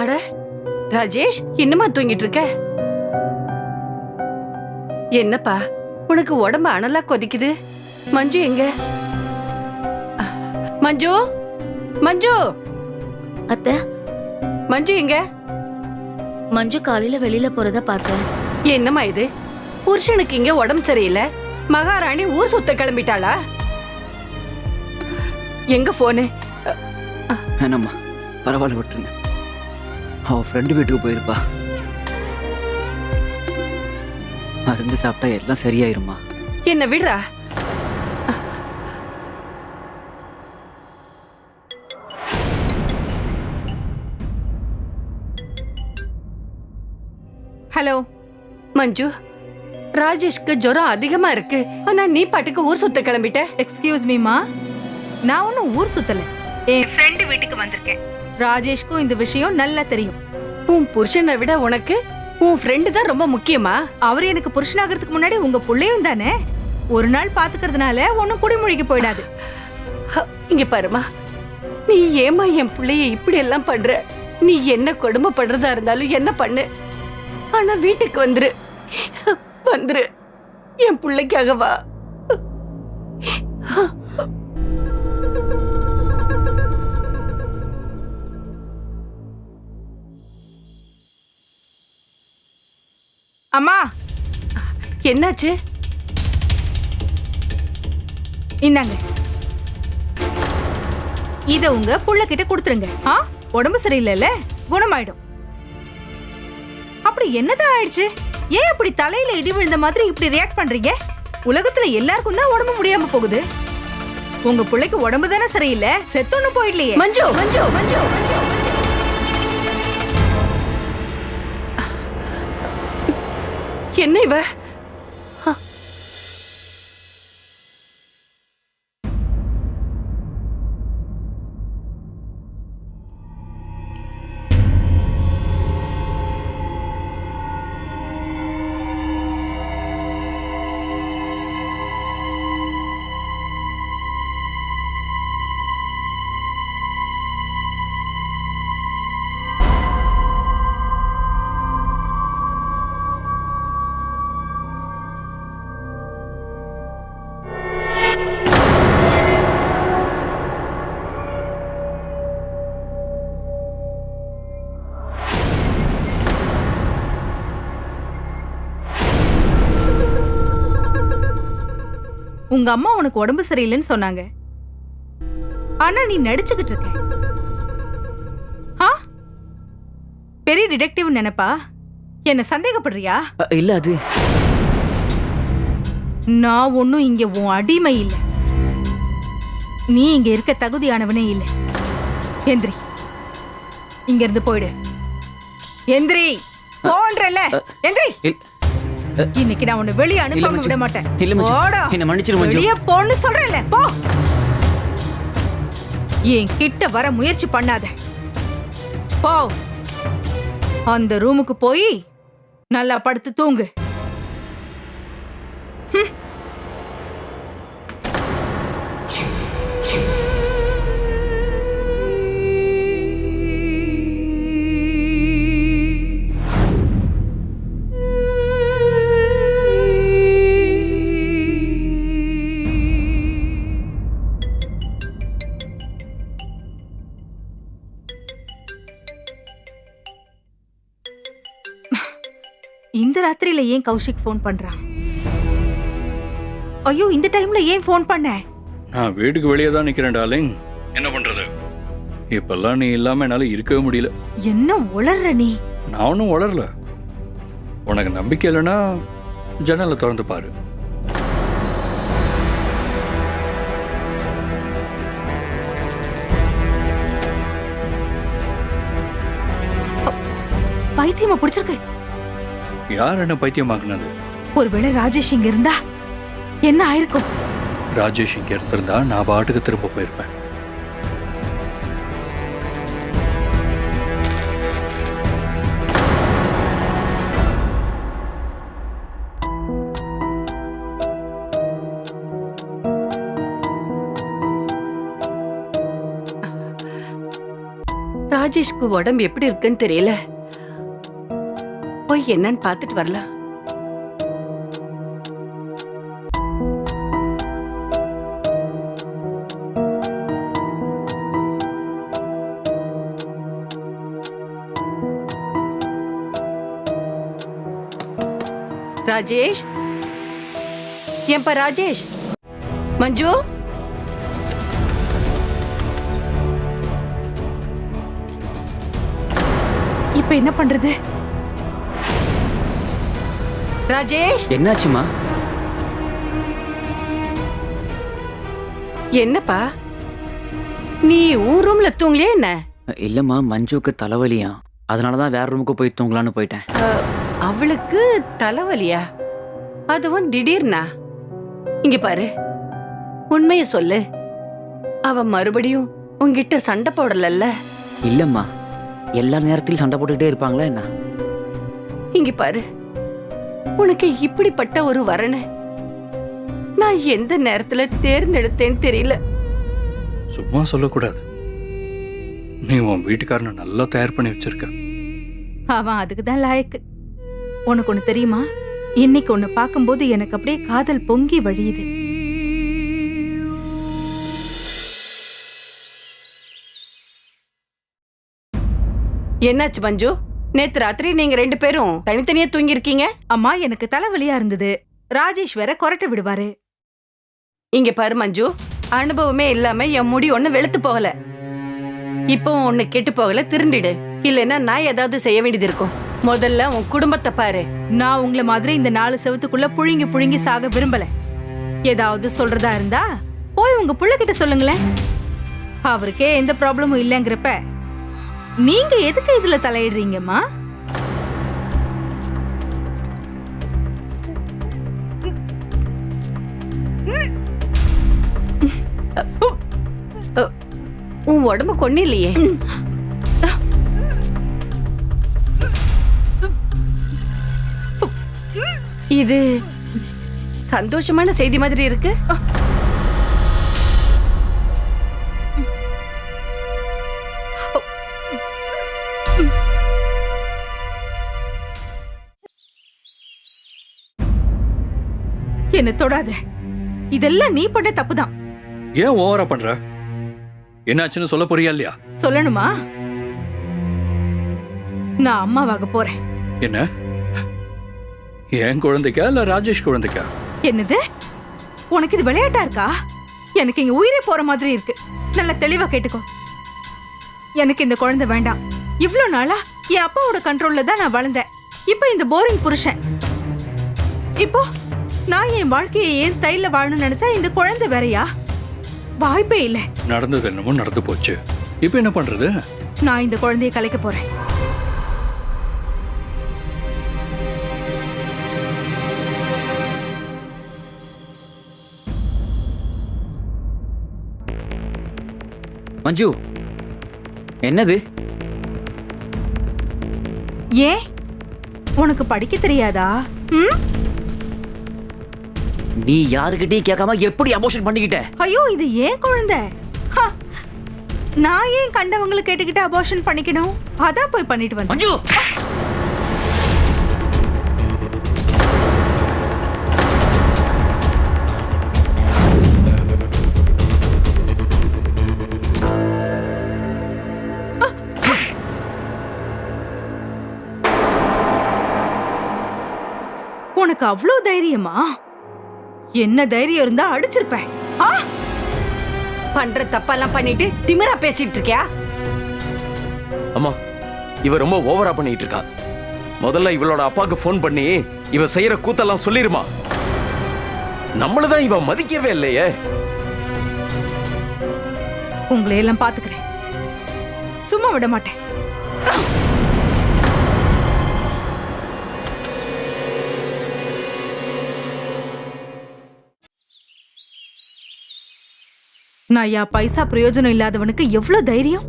அட ராஜேஷ், இன்னுமா தூங்கிட்டு இருக்க? என்னப்பா உனக்கு உடம்பு அனலா கொதிக்குது? மஞ்சு எங்க? மஞ்சு, மஞ்சு, அத்தை, மஞ்சு எங்க? மஞ்சு காலையில வெளியில போறத பார்த்தேன். என்னம்மா இது? புருஷனுக்கு இங்க உடம்பு சரியில்லை, மகாராணி ஊர் சுத்த கிளம்பிட்டாளா? எங்க போனு? வேணாம்மா, பரவாயில்ல விட்டுருங்க. அவ ஃப்ரெண்டு வீட்டுக்கு போயிருப்பா. மருந்து சாப்பிட்டா எல்லாம் சரியாயிருமா. என்ன விடுறா. ஹலோ மஞ்சு, ராஜேஷ்க்கு ஜுரம் அதிகமா இருக்கு. ஆனா நீ பாட்டுக்கு ஊர் சுத்த கிளம்பிட்ட. எக்ஸ்கியூஸ் மீமா, நான் ஒன்னும் ஊர் சுத்தல, என் ஃப்ரெண்டு வீட்டுக்கு வந்திருக்கேன். ராஜேஷ்க்கும் இந்த விஷயம் நல்லா தெரியும். உன் புருஷனை விட உனக்கு உன் ஃப்ரெண்டு தான் ரொம்ப முக்கியமா? அவர் எனக்கு புருஷனாகிறதுக்கு முன்னாடி உங்க புள்ளையும் தானே. ஒரு நாள் பாத்துக்கிறதுனால ஒன்னும் குடிமொழிக்கு போயிடாது. இங்க பாருமா, நீ ஏமா என் பிள்ளைய இப்படி எல்லாம் பண்ற? நீ என்ன கொடுமை பண்றதா இருந்தாலும் என்ன பண்ணு, ஆனா வீட்டுக்கு வந்துரு. வந்துரு, என் பிள்ளைக்காக வா. அம்மா, என்னாச்சு? இந்தாங்க, இத உங்க புள்ள கிட்ட கொடுத்துருங்க. உடம்பு சரியில்லைல்ல, குணமாயிடும். அப்படி என்னதான் ஆயிடுச்சு? ஏன் அப்படி தலையில இடி விழுந்த மாதிரி இப்படி ரியாக்ட் பண்றீங்க? உலகத்துல எல்லாருக்கும் தான் உடம்பு முடியாம போகுது. உங்க பிள்ளைக்கு உடம்பு தானே சரியில்லை, செத்தொன்னு போயிடலையே. மஞ்சு, மஞ்சு, மஞ்சு, மஞ்சு. என்ன இவ? உங்க அம்மா உனக்கு உடம்பு சரியில்லைன்னு சொன்னாங்க, ஆனா நீ நடிச்சுக்கிட்டு இருக்க. பெரிய டிடெக்டிவ் நினைப்பா? என்ன சந்தேகப்படுறியா? இல்ல, அது நான் ஒன்னும் இங்க உன் அடிமை இல்ல. நீ இங்க இருக்க தகுதியானவனே இல்ல. எந்திரி, இங்க இருந்து போயிடு. எந்திரி, போன்றல. எந்திரி. இன்னைக்கு நான் உன்னை வெளியே அனுப்பாம விட மாட்டேன். என்ன மன்னிச்சிரு மஞ்சு. வெளியே போன்னு சொல்றேன்ல, போ. என் கிட்ட வர முயற்சி பண்ணாத. போ, அந்த ரூமுக்கு போய் நல்லா படுத்து தூங்கு. இந்த ராத்திரியில ஏன் கௌஷிக் போன் பண்றான்? ஐயோ, இந்த டைம்ல ஏன் போன் பண்ண? நான் வீட்டுக்கு வெளியே தான் நிக்கிறேன் டார்லிங். என்ன பண்றது, இப்பெல்லாம் நீ இல்லாம என்னால இருக்கவே முடியல. என்ன உளர்ற நீ? நான் ஒன்றும் வளரல. உனக்கு நம்பிக்கை இல்லைன்னா ஜன்னலை திறந்து பாரு. பைத்தியமா பிடிச்சிருக்கு. யார் என்ன பைத்தியமாக்குனது? ஒருவேளை ராஜேஷ் இங்க இருந்தா என்ன ஆயிருக்கும்? ராஜேஷ் இங்க இருந்திருந்தா நான் பாட்டுக்கு திரும்ப போயிருப்பேன். ராஜேஷ்க்கு உடம்பு எப்படி இருக்குன்னு தெரியல. போய் என்னன்னு பாத்துட்டு வரலாம். ராஜேஷ், ஏன்பா ராஜேஷ்? மஞ்சு, இப்ப என்ன பண்றது? ராஜேஷ், என்னாச்சுமா? என்னப்பா நீ உன் ரூம்ல தூங்கலையே என்ன? இல்லம்மா, மஞ்சுக்கு தலைவலியா, அதனாலதான் வேற ரூமுக்கு போய் தூங்கலான்னு போயிட்டேன். அவளுக்கு தலைவலியா? அதுவும் திடீர்னா? இங்க பாரு, உண்மைய சொல்லு. அவ மறுபடியும் உன்கிட்ட சண்டை போடலல்ல? இல்லம்மா, எல்லா நேரத்திலும் சண்டை போட்டுக்கிட்டே இருப்பாங்களா என்ன? இங்க பாரு, உனக்கு இப்படிப்பட்ட ஒரு வரனை நான் எந்த நேரத்துல தேர்ந்தெடுத்தேன்னு தெரியல. சும்மா சொல்லக்கூடாது. நீ உன் வீட்டுக்காரனை நல்லா தயார் பண்ணி வச்சிருக்க. அவன் அதுக்குதான் லாயக்கு. உனக்கு ஒண்ணு தெரியுமா? இன்னைக்கு ஒண்ணு பார்க்கும்போது எனக்கு அப்படியே காதல் பொங்கி வழியுது. என்னாச்சு மஞ்சு? நேத்து ராத்திரி நீங்க 2 பேரும் தனித்தனியா தூங்கி இருக்கீங்க. அம்மா, எனக்கு தலைவலியா இருந்தது. ராஜேஷ் வேற கொரட்டை விடுவாரு. இங்க பாரு மஞ்சு, அனுபவமே இல்லாம என் முடி ஒண்ணு வெளுத்து போகல. இப்போ ஒண்ணு கெட்டு போகல, திருண்டிடு. இல்லைன்னா நான் ஏதாவது செய்ய வேண்டியது இருக்கும். முதல்ல உன் குடும்பத்தை பாரு. நான் உங்களை மாதிரி இந்த 4 செவத்துக்குள்ள புழுங்கி புழுங்கி சாக விரும்பல. ஏதாவது சொல்றதா இருந்தா போய் உங்க புள்ள கிட்ட சொல்லுங்களேன். அவருக்கே எந்த ப்ராப்ளமும் இல்லைங்கிறப்ப நீங்க எதுக்கு இதுல தலையிடுறீங்கம்மா? உன் உடம்பு கொண்டு இல்லையே. இது சந்தோஷமான செய்தி மாதிரி இருக்கு. என்ன தொடாத. இதெல்லாம் நீ பண்ண தப்புதான். ஏன் ஓவரா பண்ற? என்னாச்சுன்னு சொல்ல போறியா இல்லையா? சொல்லணுமா? நான் அம்மாவாக போறேன். என்ன, என் குழந்தைக்கா இல்ல ராஜேஷ் குழந்தைக்கா? என்னது? உனக்கு இது விளையாட்டா இருக்கா? எனக்கு இங்க உயிரே போற மாதிரி இருக்கு. நல்லா தெளிவா கேட்டுக்கோ. எனக்கு இந்த குழந்தை வேண்டாம். இவ்ளோ நாளா என் அப்பாவோட கண்ட்ரோல்ல தான் நான் வளர்ந்தேன். இப்போ இந்த போரிங் புருஷன். இப்போ நான் என் வாழ்க்கையை ஏன் ஸ்டைல்ல வாழணும்னு நினைச்சா இந்த குழந்தை வேறயா? வாய்ப்பே இல்ல. நடந்தது என்னமோ நடந்து போச்சு. இப்போ என்ன பண்றது? நான் இந்த குழந்தையை கலைக்க போறேன். மஞ்சு, என்னது? ஏன் உனக்கு படிக்க தெரியாதா? ம்? நீ யாருக்கிட்டையும் கேட்காம எப்படி அபோஷன் பண்ணிக்கிட்ட? ஐயோ, இது ஏன் குழந்தை. ஹ, நான் ஏன் கண்டவங்களை கேட்டுக்கிட்டு அபார்ஷன் பண்ணிக்கணும்? அதான் போய் பண்ணிட்டு வந்தேன். மஞ்சு, உனக்கு அவ்வளோ தைரியமா? என்ன தைரியம் இருந்தா அடிச்சிருப்பேன். ஆ, பண்ற தப்பெல்லாம் பண்ணிட்டு திமிரா பேசிட்டு இருக்கியா? அம்மா, இவ ரொம்ப ஓவரா பண்ணிட்டு இருக்கா. முதல்ல இவளோட அப்பாவுக்கு ஃபோன் பண்ணி இவ செய்யற கூத்தெல்லாம் சொல்லிருமா. நம்மளதான் இவ மதிக்கவே இல்லையே. உங்களை எல்லாம் பாத்துக்கிறேன். சும்மா விட மாட்டேன். நான் யா பைசா பிரயோஜனம் இல்லாதவனுக்கு எவ்வளவு தைரியம்.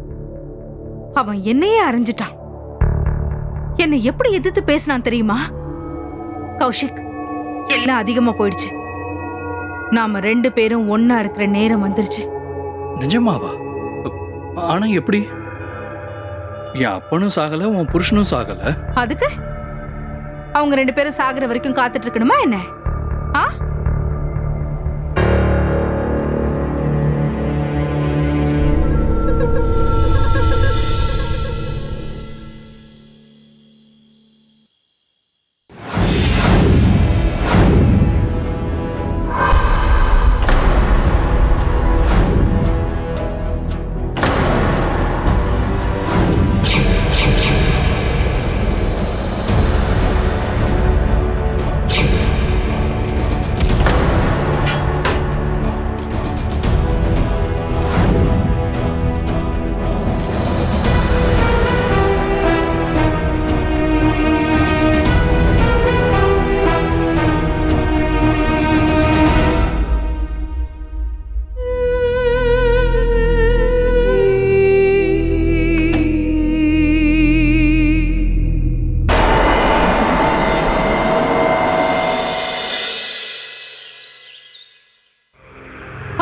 அவன் என்னையே அரைஞ்சிட்டான். என்னை எப்படி எதிர்த்து பேசினான் தெரியுமா? கௌஷிக், எல்லாம் அதிகமா போயிடுச்சு. நாம 2 பேரும் ஒன்னா இருக்கிற நேரம் வந்துருச்சு. நிஜமாவா? ஆனா எப்படி? என் அப்பனும் சாகல, உன் புருஷனும் சாகல. அதுக்கு அவங்க 2 பேரும் சாகுற வரைக்கும் காத்துட்டு இருக்கணுமா என்ன? ஆ,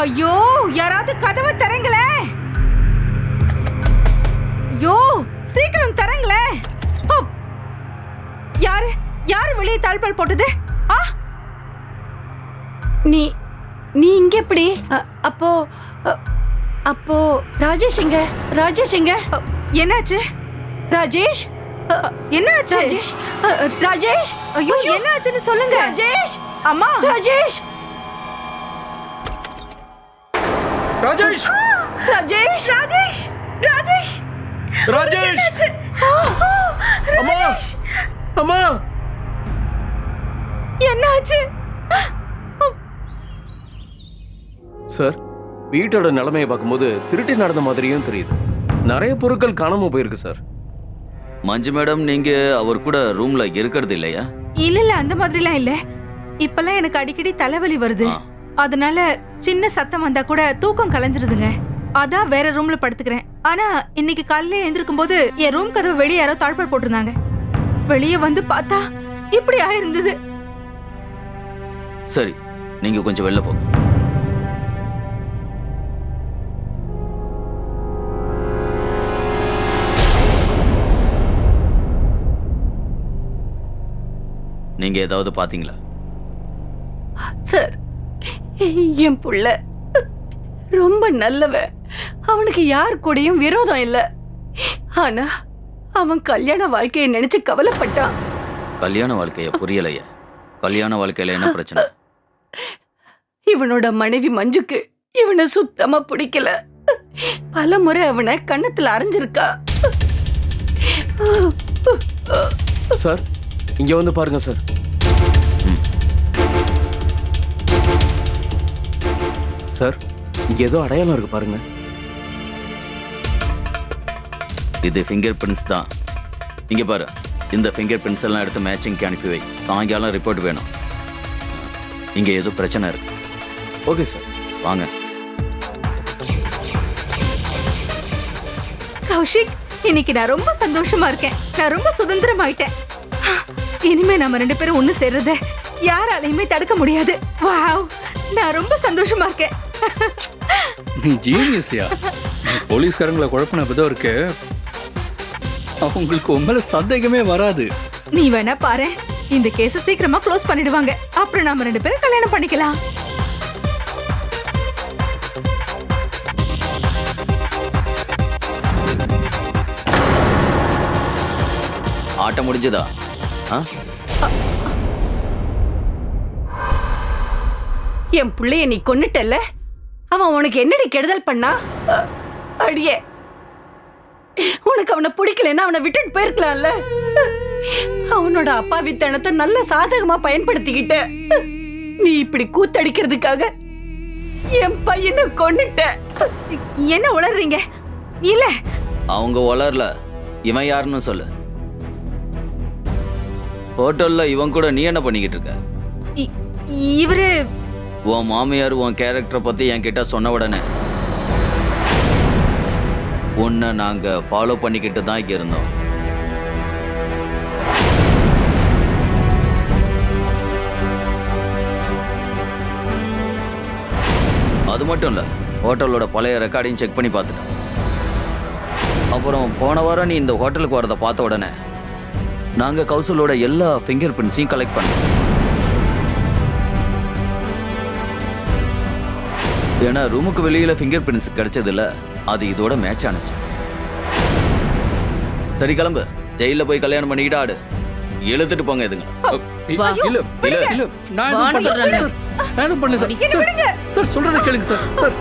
ஐயோ, யாராவது கதவை திறங்களே. ஐயோ, சீக்கிரம் திறங்களே. யாரு யாரு வெளியே தாழ்பால் போட்டது? ஆ, நீ நீ இங்க எப்படி? அப்போ அப்போ ராஜேஷ் எங்க? ராஜேஷ் எங்க? என்னாச்சு ராஜேஷ் என்னாச்சு? ராஜேஷ் ராஜேஷ் ஐயோ, என்னாச்சுன்னு சொல்லுங்க. ராஜேஷ் அம்மா, ராஜேஷ் ராஜேஷ் ராஜேஷ் ராஜேஷ் ராஜேஷ் ராஜேஷ் அம்மா அம்மா என்னாச்சு? சார், வீட்டோட நிலைமையை பார்க்கும்போது திருட்டு நடந்த மாதிரியும் தெரியுது. நிறைய பொருட்கள் காணாம போயிருக்கு சார். மஞ்சு மேடம், நீங்க அவர் கூட ரூம்ல இருக்கிறது இல்லையா? இல்ல அந்த மாதிரிலாம் இல்ல. இப்பெல்லாம் எனக்கு அடிக்கடி தலைவலி வருது. அதனால சின்ன சத்தம் வந்தா கூட தூக்கம் கலைஞ்சிருதுங்க. அதான் வேற ரூம்ல படுத்துக்கிறேன். ஆனா இன்னைக்கு காலையில எழுந்திருக்கும் போது என் ரூம் கதவு வெளியே யாரோ தாழ்பால் போட்டிருந்தாங்க. வெளியே வந்து பார்த்தா இப்படி ஆயிருந்தது. சரி, நீங்க கொஞ்சம் வெளில போங்க. நீங்க ஏதாவது பாத்தீங்களா? சார், என் புள்ள ரொம்ப நல்லவன். அவனுக்கு யார் கூடயும் விரோதம் இல்ல. ஆனா அவன் கல்யாண வாழ்க்கையை நினைச்சு கவலைப்பட்டான். கல்யாண வாழ்க்கைய புரியலையே. கல்யாண வாழ்க்கையில என்ன பிரச்சனை? இவனோட மனைவி மஞ்சுக்கு இவனை சுத்தமா பிடிக்கல. பல முறை அவனை கன்னத்துல அரைஞ்சிருக்கா. சார், இங்க வந்து பாருங்க சார். சார், இங்க ஏதோ அடையாளம் இருக்கு பாருங்க. இது ஃபிங்கர் பிரிண்ட்ஸ் தான். இங்க பாரு, இந்த ஃபிங்கர் பிரிண்ட்ஸ் எல்லாம் எடுத்து மேட்சிங்க்கு அனுப்பி வை. சாயங்காலம் ரிப்போர்ட் வேணும். இங்க ஏதோ பிரச்சனை இருக்கு. ஓகே சார், வாங்க. கௌஷிக், இன்னைக்கு நான் ரொம்ப சந்தோஷமா இருக்கேன். நான் ரொம்ப சுதந்திரமாயிட்டேன். இனிமே நம்ம 2 பேரும் ஒண்ணு சேர்றத யாராலையுமே தடுக்க முடியாது. வாவ், நான் ரொம்ப சந்தோஷமா இருக்கேன். நீ ஜீனியஸ்யா. போலீஸ்காரங்களை குழப்பின விதம் இருக்கு. அவங்களுக்கு உண்மையில சந்தேகமே வராது. நீ வேணா பாரு, இந்த கேஸ சீக்கிரமா க்ளோஸ் பண்ணிடுவாங்க. அப்புறம் நாம 2 பேரும் கல்யாணம் பண்ணிக்கலாம். ஆட்டம் முடிஞ்சதா? என் புள்ளைய நீ கொன்னுட்டல்ல, அவன் உனக்கு என்னடி கெடுதல் பண்ணா? அடியே, உனக்கு அவனை பிடிக்கலன்னா அவனை விட்டுட்டு போயிருக்கலாம்ல. அவனோட அப்பாவித்தனத்தை நல்ல சாதகமா பயன்படுத்திக்கிட்ட. நீ இப்படி கூத்தடிக்கிறதுக்காக என் பையனை கொன்னுட்ட. என்ன உளறீங்க? இல்ல, அவங்க வளரல. இவன் யாருன்னு சொல்லு. ஹோட்டல்ல இவன் கூட நீ என்ன பண்ணிக்கிட்டு இருக்க? இவரு உன் மாமியார் உன் கேரக்டரை பத்தி என்கிட்ட சொன்ன உடனே உன்னை நாங்க ஃபாலோ பண்ணிக்கிட்டு தான் இங்க இருந்தோம். அது மட்டும் இல்ல, ஹோட்டலோட பழைய ரெக்கார்டையும் செக் பண்ணி பார்த்துட்டேன். அப்புறம் போன வாரம் நீ இந்த ஹோட்டலுக்கு வரதை பார்த்த உடனே நாங்க கௌசலோட எல்லா ஃபிங்கர் பிரிண்ட்ஸையும் கலெக்ட் பண்ணோம். ஏன்னா ரூமுக்கு வெளியில ஃபிங்கர் பிரிண்ட்ஸ் கிடைச்சது இல்ல, அது இதோட மேட்ச் ஆனிச்சு. சரி, கிளம்பு. ஜெயில போய் கல்யாணம் பண்ணிக்கிட்டு ஆடு. இழுத்துட்டு போங்க. இதுங்க இல்ல இல்ல இல்ல, நான் எதுவும் பண்ணல சார். நான் எதுவும் பண்ணல சார். சார் சொல்றதை கேளுங்க சார். சார்